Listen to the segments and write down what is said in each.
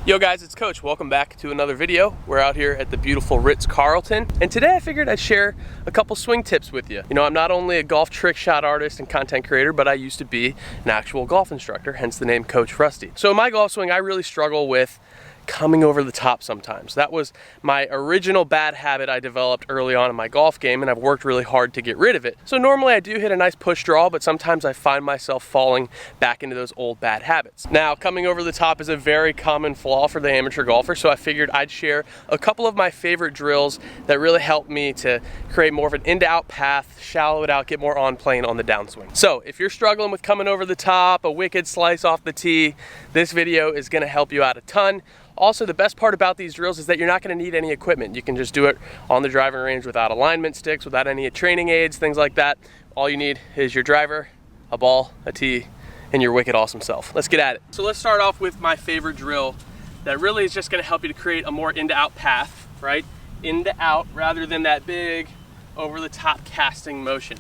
Yo guys, it's Coach. Welcome back to another video. We're out here at the beautiful Ritz-Carlton, and today I figured I'd share a couple swing tips with you. You know, I'm not only a golf trick shot artist and content creator, but I used to be an actual golf instructor, hence the name Coach Rusty. So in my golf swing, I really struggle with coming over the top sometimes. That was my original bad habit I developed early on in my golf game, and I've worked really hard to get rid of it. So normally I do hit a nice push draw, but sometimes I find myself falling back into those old bad habits. Now, coming over the top is a very common flaw for the amateur golfer, so I figured I'd share a couple of my favorite drills that really help me to create more of an in-to-out path, shallow it out, get more on plane on the downswing. So if you're struggling with coming over the top, a wicked slice off the tee, this video is gonna help you out a ton. Also, the best part about these drills is that you're not going to need any equipment. You can just do it on the driving range without alignment sticks, without any training aids, things like that. All you need is your driver, a ball, a tee, and your wicked awesome self. Let's get at it. So let's start off with my favorite drill that really is just going to help you to create a more in-to-out path, right? In-to-out rather than that big over-the-top casting motion.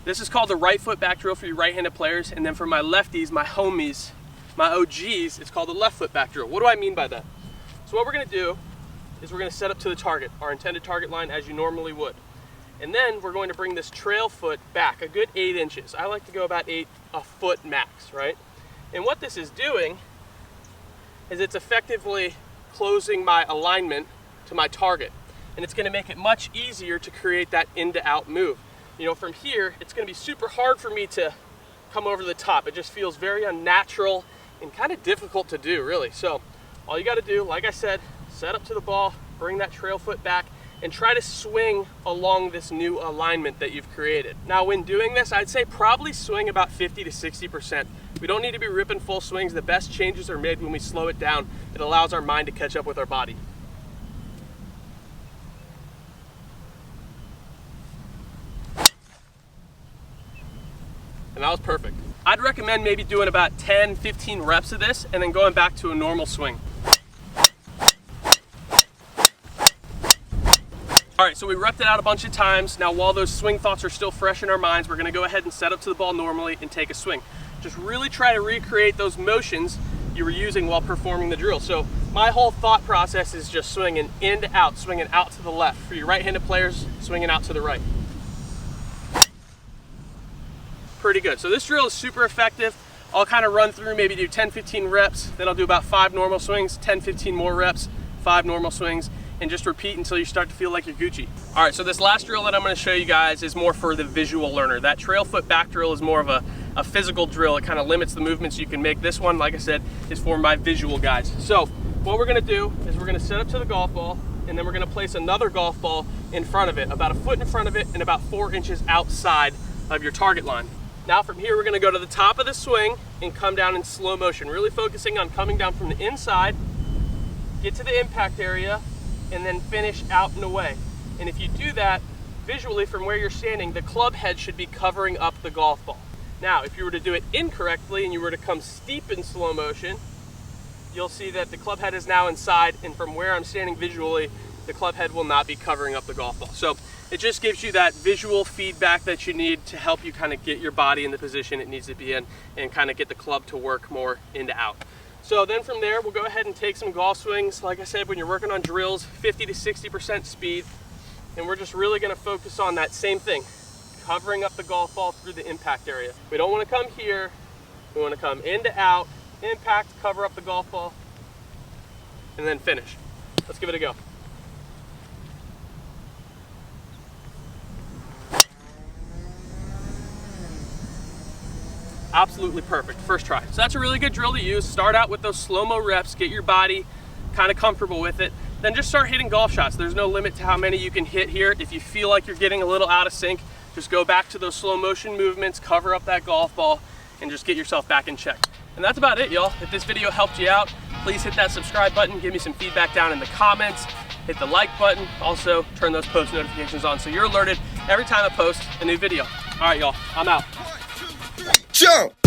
This is called the right foot back drill for your right-handed players, and then for my lefties, my homies, my OGs, it's called the left foot back drill. What do I mean by that? So what we're gonna do is we're gonna set up to the target, our intended target line as you normally would. And then we're going to bring this trail foot back a good 8 inches. I like to go about a foot max, right? And what this is doing is it's effectively closing my alignment to my target. And it's gonna make it much easier to create that in to out move. You know, from here, it's gonna be super hard for me to come over the top. It just feels very unnatural and kind of difficult to do, really. So all you got to do, like I said, set up to the ball, bring that trail foot back, and try to swing along this new alignment that you've created. Now, when doing this, I'd say probably swing about 50 to 60%. We don't need to be ripping full swings. The best changes are made when we slow it down. It allows our mind to catch up with our body. And that was perfect. I'd recommend maybe doing about 10, 15 reps of this and then going back to a normal swing. All right, so we repped it out a bunch of times. Now, while those swing thoughts are still fresh in our minds, we're gonna go ahead and set up to the ball normally and take a swing. Just really try to recreate those motions you were using while performing the drill. So my whole thought process is just swinging in to out, swinging out to the left. For your right-handed players, swinging out to the right. Pretty good. So this drill is super effective. I'll kind of run through, maybe do 10, 15 reps, then I'll do about 5 normal swings, 10, 15 more reps, 5 normal swings, and just repeat until you start to feel like you're Gucci. All right, so this last drill that I'm gonna show you guys is more for the visual learner. That trail foot back drill is more of a physical drill. It kind of limits the movements you can make. This one, like I said, is for my visual guys. So what we're gonna do is we're gonna set up to the golf ball, and then we're gonna place another golf ball in front of it, about a foot in front of it and about 4 inches outside of your target line. Now from here, we're gonna go to the top of the swing and come down in slow motion, really focusing on coming down from the inside, get to the impact area, and then finish out and away. And if you do that, visually from where you're standing, the club head should be covering up the golf ball. Now, if you were to do it incorrectly and you were to come steep in slow motion, you'll see that the club head is now inside, and from where I'm standing visually, the club head will not be covering up the golf ball. So it just gives you that visual feedback that you need to help you kind of get your body in the position it needs to be in and kind of get the club to work more in to out. So then from there, we'll go ahead and take some golf swings. Like I said, when you're working on drills, 50 to 60% speed, and we're just really gonna focus on that same thing, covering up the golf ball through the impact area. We don't wanna come here, we wanna come in to out, impact, cover up the golf ball, and then finish. Let's give it a go. Absolutely perfect, first try. So that's a really good drill to use. Start out with those slow-mo reps, get your body kind of comfortable with it, then just start hitting golf shots. There's no limit to how many you can hit here. If you feel like you're getting a little out of sync, just go back to those slow motion movements, cover up that golf ball, and just get yourself back in check. And that's about it, y'all. If this video helped you out, please hit that subscribe button, give me some feedback down in the comments, hit the like button, also turn those post notifications on so you're alerted every time I post a new video. All right, y'all, I'm out. Jump!